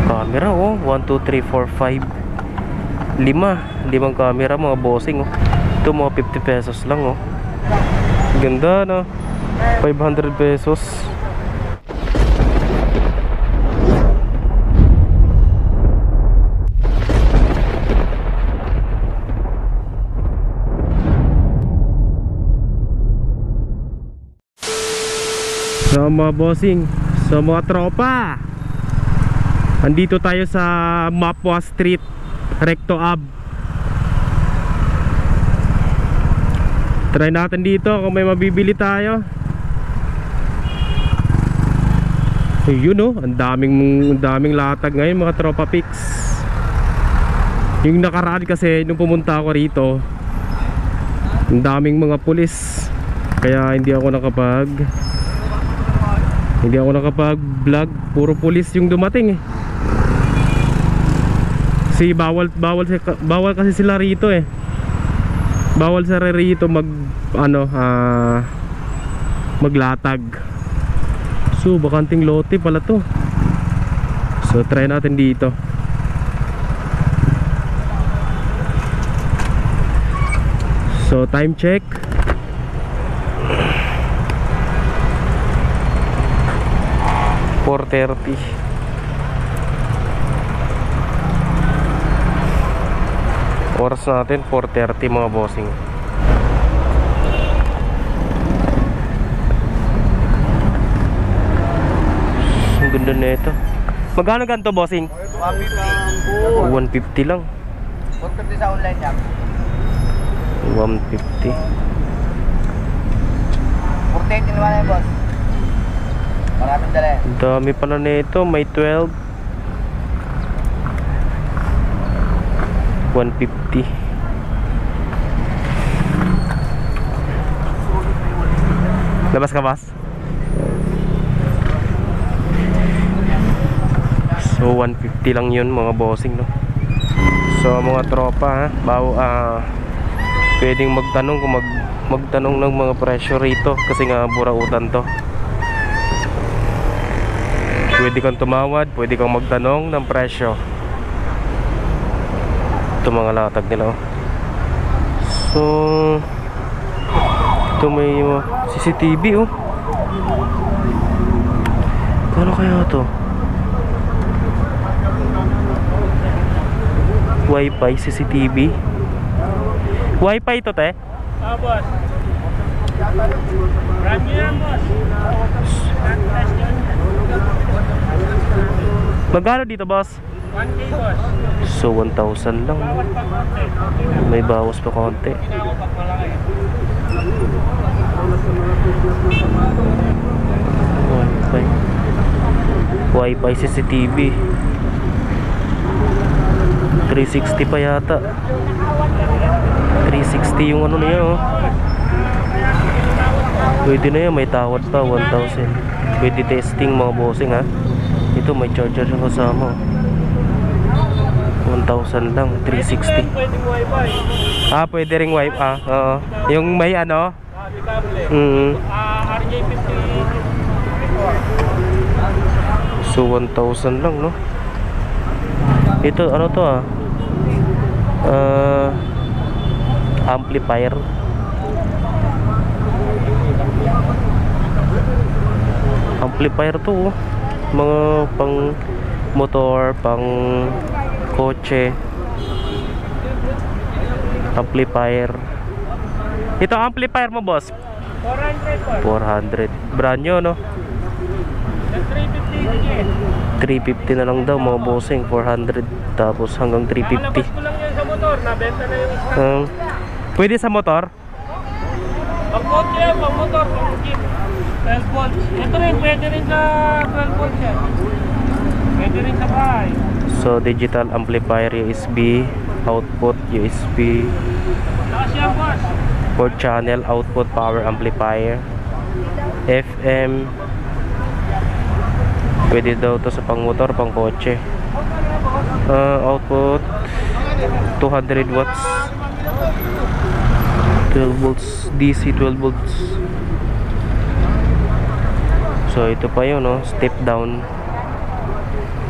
Camera oh, 1, 2, 3, 4, 5 limang camera mga bossing oh. Ito mga 50 pesos lang oh. Ganda no, 500 pesos. So mga bossing, so mga tropa, andito tayo sa Mapua Street, Recto Ave. Try natin dito kung may mabibili tayo. Yun oh, ang daming latag ngayon mga tropa pics. Yung nakaraan kasi nung pumunta ako rito, ang daming mga pulis, kaya hindi ako nakapag-vlog. Puro pulis yung dumating eh. Kasi bawal kasi sila rito eh. Bawal sa rito maglatag. So bakanting lote pala to. So try natin dito. So time check. $4:30. Oras natin 4:30 mga bossing. Ang ganda na ito. Magkano ganito bossing? 150 lang. 150 sa online niya. 150. 480 naman eh boss. Maraming dala. Dami pala nito, may 12. 150. Labas ka boss? So 150 lang yun mga bossing no. So mga tropa ha, pwedeng magtanong kung magtanong ng mga presyo rito kasi nga burautan to. Pwede kang tumawad, pwede kang magtanong ng presyo. Ito mga latag nila oh. So ito may CCTV oh. Ano kaya to? Wi-Fi, CCTV. Wi-Fi ito te? Boss. Brand new yan boss. Magkano dito boss? 1K boss. So 1,000 lang. May bawas pa konti. Wi-Fi CCTV 360 pa yata. 360 yung ano niya oh. Pwede na yan, may tawad pa 1,000. Pwede testing mga bossing ha. Ito may charger yung kasama 1,000 lang, 360. Pwede ring wifi oo. Yung may ano RJ50. So 1,000 lang no. Ito ano to amplifier. Amplifier to oh. Mga pang motor, pang kotse. Amplifier. Ito amplifier mo boss? 400. Brand new no? 350 na lang daw mga bossing. 400 tapos hanggang 350. Nalabas ko lang yan sa motor, nabenta na yung pwede sa motor? pang kotse, pang motor, pang jeep 12 volts. Ito rin, pwede rin sa 12 volts yan. Pwede rin sa bahay. So digital amplifier, USB output, USB Lakas yan boss. 4 channel output power amplifier, FM. Pwede daw to sa pang motor, pang kotse. Output 200 watts, 12 volts DC, 12 volts. So ito pa yun no, step down.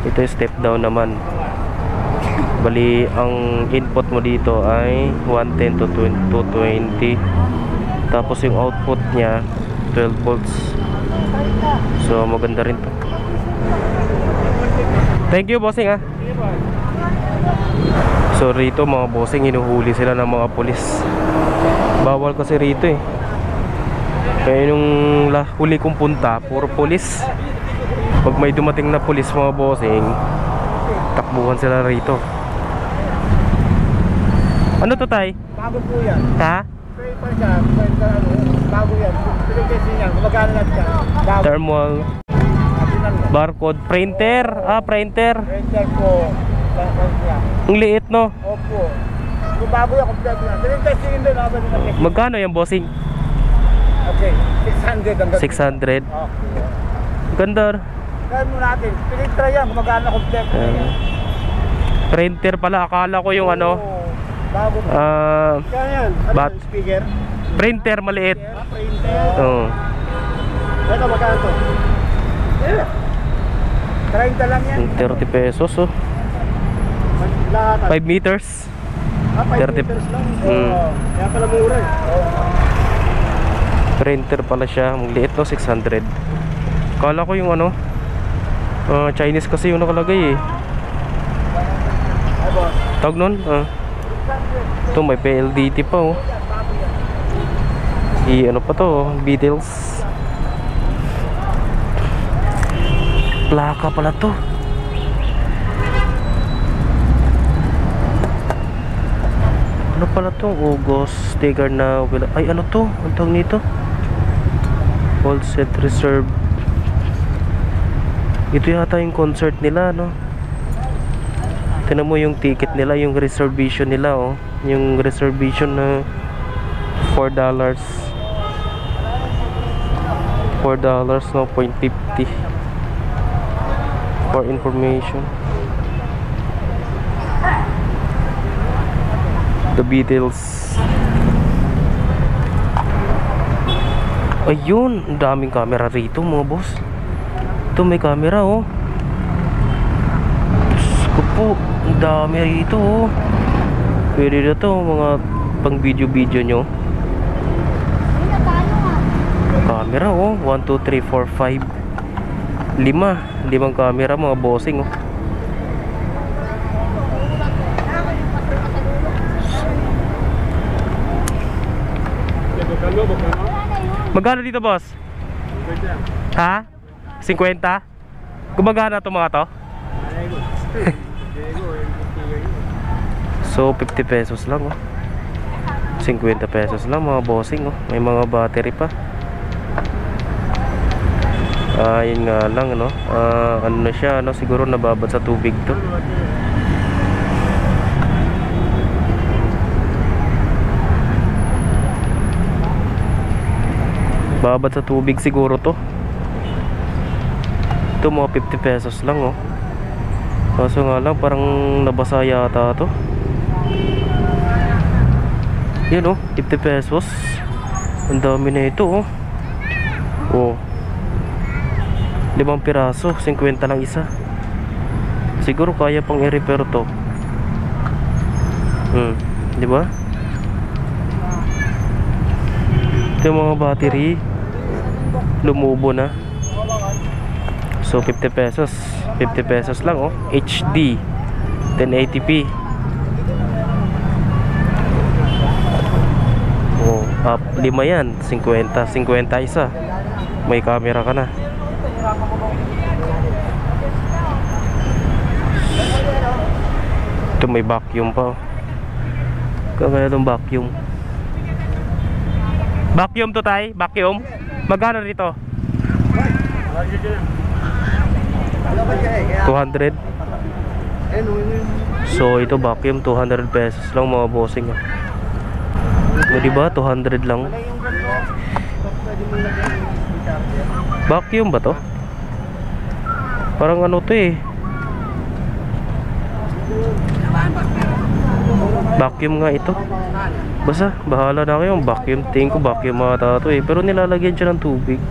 Ito yung step down naman. Bali, ang input mo dito ay 110 to 220. Tapos yung output niya 12 volts. So maganda rin to. Thank you, bossing ah. So rito mga bossing, hinuhuli sila ng mga pulis. Bawal kasi rito eh. Kaya nung huli kong punta, puro pulis. Pag may dumating na pulis mga bossing, takbuhan sila rito. Ano to, tay? Bago po yan. Ha? Paper siya, bago yan. Pinag-testing yan, gumagana natin yan. Bago. Thermal National yan. barcode printer. Ah, printer. Printer po. Ang liit, no? Opo. Kung bago yan, kompleto yan. Pinag-testing din, habang pinag-testing. Magkano yung bossing? Okay, 600 ang ganda. 600. Okay. Ganda. Kaya mo natin, pinag-try yan, gumagana kompleto na yan. Printer pala, akala ko yung ano. Oo, bago po. Kaya yan, ano Bat- yung speaker? Printer maliit. Printer. Oo. Ito, magkano to? 30 lang yan. 30 pesos, oh. Lahat. 5 meters. 5 30. meters lang. Mm. Kaya pala mura eh. Printer pala siya. Ang liit, no? 600. Akala ko yung ano, Chinese kasi yung nakalagay eh. Ay, boss. Tawag nun? Ito may PLDT pa, oh. Ano pa to, oh? Beatles. Plaka pala to. Ano pala to? August sticker na. Ay, ano to? Ang tawag nito? All set reserve. Ito yata yung concert nila, no? Tingnan mo yung ticket nila, yung reservation nila, oh. Yung reservation na $4. $4, no? 0.50 for information. The Beatles. Ayun, ang daming camera rito mga boss. Ito may camera, oh. Diyos ko po, ang dami rito, oh. Pwede na to mga pang video nyo. Camera, oh. 1, 2, 3, 4, 5 limang camera mga bossing, oh. Magkano dito, boss? Ha? 50? Gumagana to mga to? So 50 pesos lang, oh. 50 pesos lang mga bossing, oh. May mga battery pa. Yun nga lang, no? Ano na siya, no? Siguro nababad sa tubig to. Babad sa tubig siguro to. Ito mga 50 pesos lang, oh. Kaso nga lang parang nabasa yata to. Yun, oh, 50 pesos. Ang dami na ito, oh. Oh, 5 piraso, 50 lang isa. Siguro kaya pang i-repair to. Di ba? Ito yung mga battery lumubo na. So 50 pesos. 50 pesos lang, oh. HD 1080p. Oh, up 5 yan. 50 isa. May camera ka na. Ito may vacuum pa, oh. Kaya itong vacuum. Vacuum to, tay? Vacuum? Magkano rito? 200. So ito vacuum 200 pesos lang mga bossing, oh. Diba 200 lang. Vacuum ba to? Parang ano to eh. Vacuum nga ito. Basta bahala na kayo. Vacuum, tingin ko vacuum ata to eh. Pero nilalagyan siya ng tubig.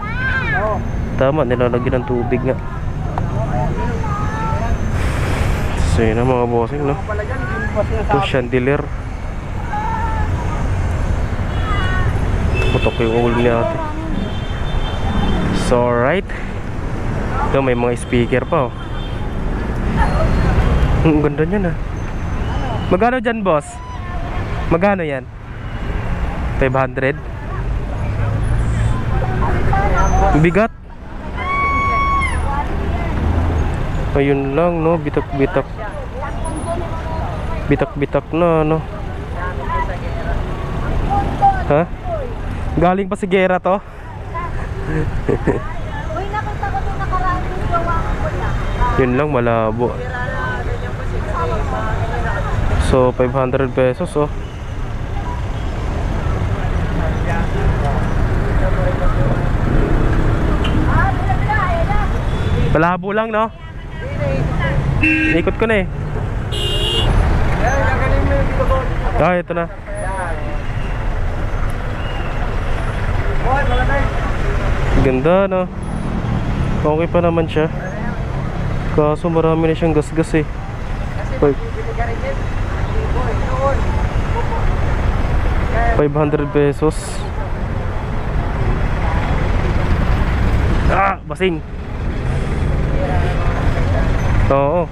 Tama, nilalagyan ng tubig nga. So yun na mga bossing, no? Pala dyan, hindi mo pa Ito sinasabi. chandelier. Putok yung ulo ni ate. So alright. Ito may mga speaker pa, oh. Ang ganda niyan, ah. Magkano dyan, boss? Magkano yan? 500? Bigat. Ayun lang, no? Bitak-bitak. Bitak-bitak na, no? Ha? Galing pa si Gera to? Uy, nakita ko doon nakaraan yung gawa ko na. Yun lang, malabo. So 500 pesos, oh. Malabo lang, no? Ikot ko na eh. Ayan, gagaling mo yung dito ko. Ah, ito na. Boy, malagay. Ganda, no? Okay pa naman siya. Kaso marami na siyang gasgas eh. Five- Bibili ka rin yan. Boy, noon. 500 pesos. Ah, basing. Oo.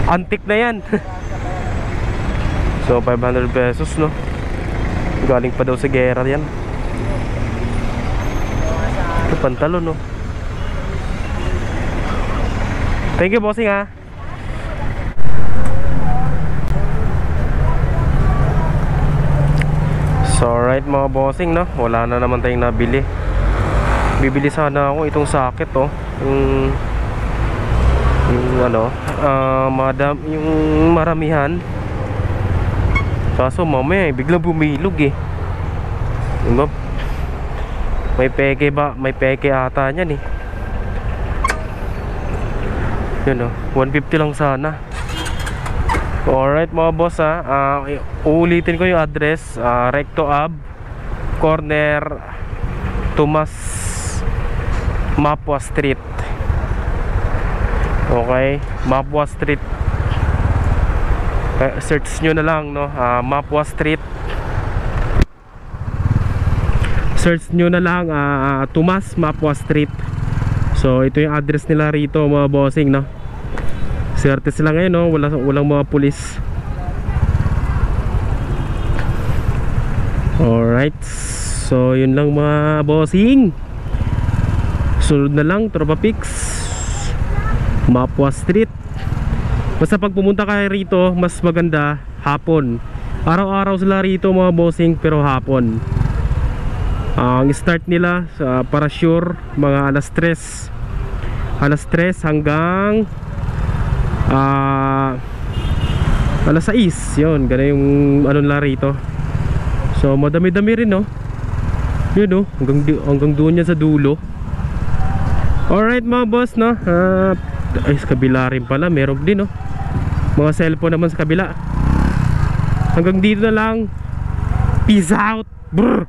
Antik na yan. So 500 pesos, no? Galing pa daw sa gera yan. Ito pantalon, no? Thank you, bossing, ha. So alright mga bossing, no? Wala na naman tayong nabili. Bibili sana ako itong socket, oh. Yung ano, yung maramihan. Kaso mamaya biglang bumilog eh. Diba? May peke ba? May peke ata niyan eh. Yun, oh, 150 lang sana. Alright mga boss, ha. Uulitin ko yung address. Recto Ave, corner Tomas Mapua Street. Okay, Mapua Street. Search nyo na lang, no? Mapua Street. Search nyo na lang, Tomas Mapua Street. So ito yung address nila rito mga bossing, no? Swerte sila ngayon, no? Walang mga pulis. Alright. So yun lang mga bossing. Sunod na lang, Tropa Pix, Mapua Street. Basta pag pumunta kayo rito, mas maganda hapon. Araw-araw sila rito mga bossing, pero hapon. Ang start nila para sure mga alas 3 hanggang alas 6. Yun, ganun yung ano nila rito. So madami-dami rin, no? Yun, no? Hanggang doon yan sa dulo. Alright mga boss, no? Ay, sa kabila rin pala, meron din, no? Mga cellphone naman sa kabila. Hanggang dito na lang. Peace out. Brr.